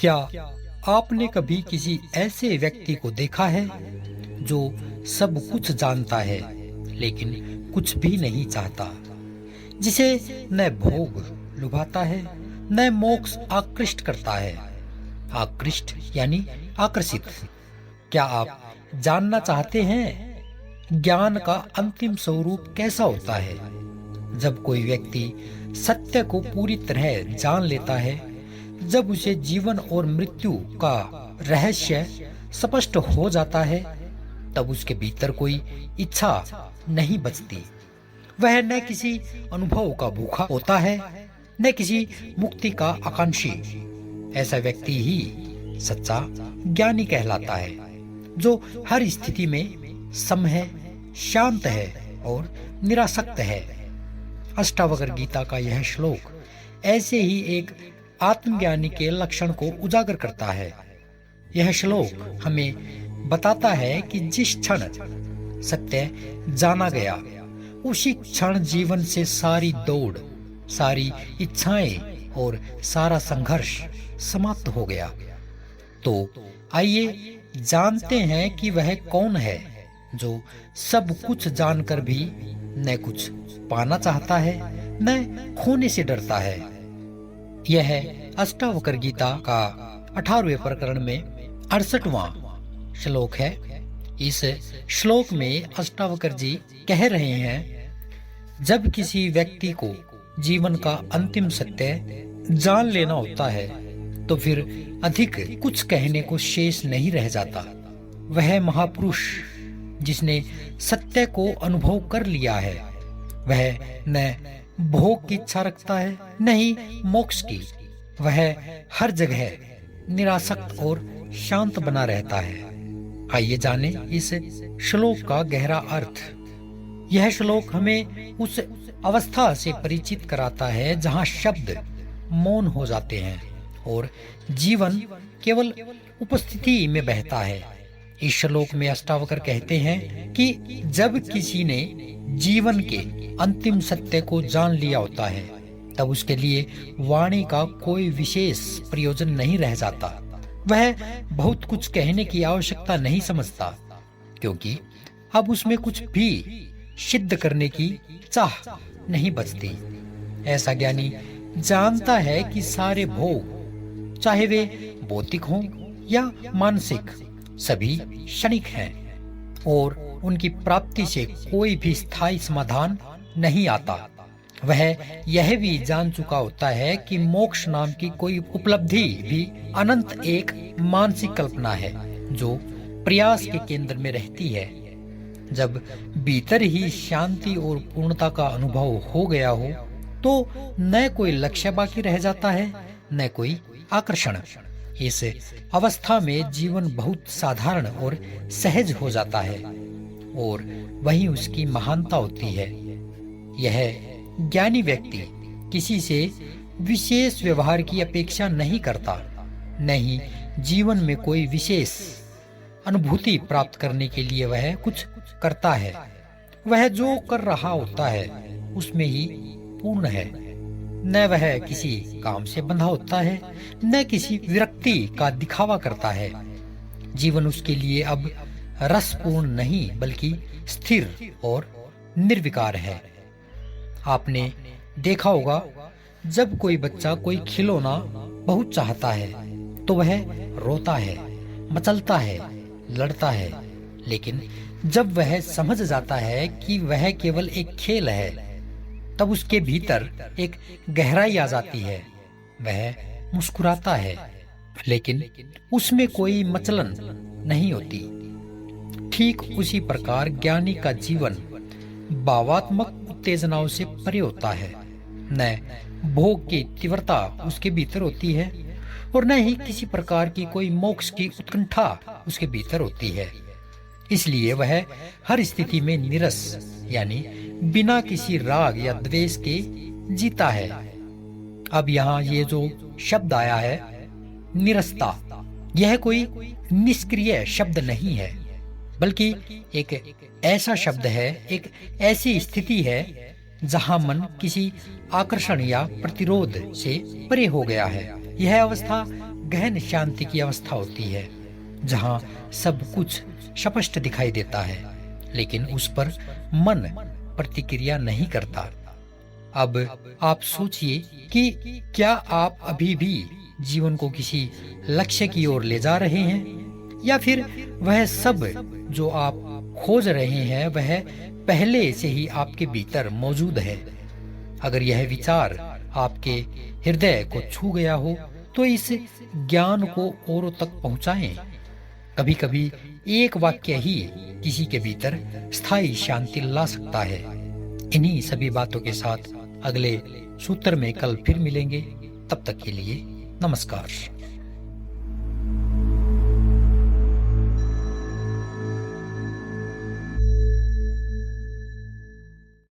क्या आपने कभी किसी ऐसे व्यक्ति को देखा है जो सब कुछ जानता है लेकिन कुछ भी नहीं चाहता, जिसे न भोग लुभाता है न मोक्ष आकृष्ट करता है। आकृष्ट यानी आकर्षित। क्या आप जानना चाहते हैं ज्ञान का अंतिम स्वरूप कैसा होता है? जब कोई व्यक्ति सत्य को पूरी तरह जान लेता है, जब उसे जीवन और मृत्यु का रहस्य स्पष्ट हो जाता है, तब उसके भीतर कोई इच्छा नहीं बचती। वह न किसी अनुभव का भूखा होता है न किसी मुक्ति का आकांक्षी। ऐसा व्यक्ति ही सच्चा ज्ञानी कहलाता है, जो हर स्थिति में सम है, शांत है और निरासक्त है। अष्टावक्र गीता का यह श्लोक ऐसे ही एक आत्मज्ञानी के लक्षण को उजागर करता है। यह श्लोक हमें बताता है कि जिस क्षण सत्य जाना गया, उसी क्षण जीवन से सारी दौड़, सारी इच्छाएं और सारा संघर्ष समाप्त हो गया। तो आइए जानते हैं कि वह कौन है जो सब कुछ जानकर भी न कुछ पाना चाहता है न खोने से डरता है। यह अष्टावक्र गीता का 18वें प्रकरण में 68वां श्लोक है। इस श्लोक में अष्टावक्र जी कह रहे हैं, जब किसी व्यक्ति को जीवन का अंतिम सत्य जान लेना होता है तो फिर अधिक कुछ कहने को शेष नहीं रह जाता। वह महापुरुष जिसने सत्य को अनुभव कर लिया है, वह न भोग की इच्छा रखता है न ही मोक्ष की। वह हर जगह निरासक्त और शांत बना रहता है। आइए जाने इस श्लोक का गहरा अर्थ। यह श्लोक हमें उस अवस्था से परिचित कराता है जहाँ शब्द मौन हो जाते हैं और जीवन केवल उपस्थिति में बहता है। इस श्लोक में अष्टावक्र कहते हैं कि जब किसी ने जीवन के अंतिम सत्य को जान लिया होता है, तब उसके लिए वाणी का कोई विशेष प्रयोजन नहीं रह जाता। वह बहुत कुछ कहने की आवश्यकता नहीं समझता, क्योंकि अब उसमें कुछ भी सिद्ध करने की चाह नहीं बचती। ऐसा ज्ञानी जानता है कि सारे भोग, चाहे वे भौतिक हों या मानसिक, सभी क्षणिक हैं और उनकी प्राप्ति से कोई भी स्थायी समाधान नहीं आता। वह यह भी जान चुका होता है कि मोक्ष नाम की कोई उपलब्धि भी अनंत एक मानसिक कल्पना है जो प्रयास के केंद्र में रहती है। जब भीतर ही शांति और पूर्णता का अनुभव हो गया हो, तो न कोई लक्ष्य बाकी रह जाता है न कोई आकर्षण। इस अवस्था में जीवन बहुत साधारण और सहज हो जाता है और वही उसकी महानता होती है। यह ज्ञानी व्यक्ति किसी से विशेष व्यवहार की अपेक्षा नहीं करता, न ही जीवन में कोई विशेष अनुभूति प्राप्त करने के लिए वह कुछ करता है। वह जो कर रहा होता है उसमें ही पूर्ण है। न वह किसी काम से बंधा होता है न किसी विरक्ति का दिखावा करता है। जीवन उसके लिए अब रसपूर्ण नहीं बल्कि स्थिर और निर्विकार है। आपने देखा होगा, जब कोई बच्चा कोई खिलौना बहुत चाहता है तो वह रोता है, मचलता है, लड़ता है, लेकिन जब वह समझ जाता है कि वह केवल एक खेल है, तब उसके भीतर एक गहराई आ जाती है। वह मुस्कुराता है, लेकिन उसमें कोई मचलन नहीं होती। ठीक उसी प्रकार ज्ञानी का जीवन भावात्मक उत्तेजनाओं से परे होता है। न भोग की तीव्रता उसके भीतर होती है और न ही किसी प्रकार की कोई मोक्ष की उत्कंठा उसके भीतर होती है। इसलिए वह हर स्थिति में निरस यानी बिना किसी राग या द्वेष के जीता है। अब यहाँ ये जो शब्द आया है निरसता, यह कोई निष्क्रिय शब्द नहीं है, बल्कि एक ऐसा शब्द है, एक ऐसी स्थिति है जहां मन किसी आकर्षण या प्रतिरोध से परे हो गया है। यह अवस्था गहन शांति की अवस्था होती है, जहां सब कुछ स्पष्ट दिखाई देता है, लेकिन उस पर मन प्रतिक्रिया नहीं करता। अब आप सोचिए कि क्या आप अभी भी जीवन को किसी लक्ष्य की ओर ले जा रहे हैं, या फिर वह सब जो आप खोज रहे हैं वह पहले से ही आपके भीतर मौजूद है। अगर यह विचार आपके हृदय को छू गया हो तो इस ज्ञान को औरों तक पहुंचाएं। कभी कभी एक वाक्य ही किसी के भीतर स्थायी शांति ला सकता है। इन्हीं सभी बातों के साथ अगले सूत्र में कल फिर मिलेंगे। तब तक के लिए नमस्कार।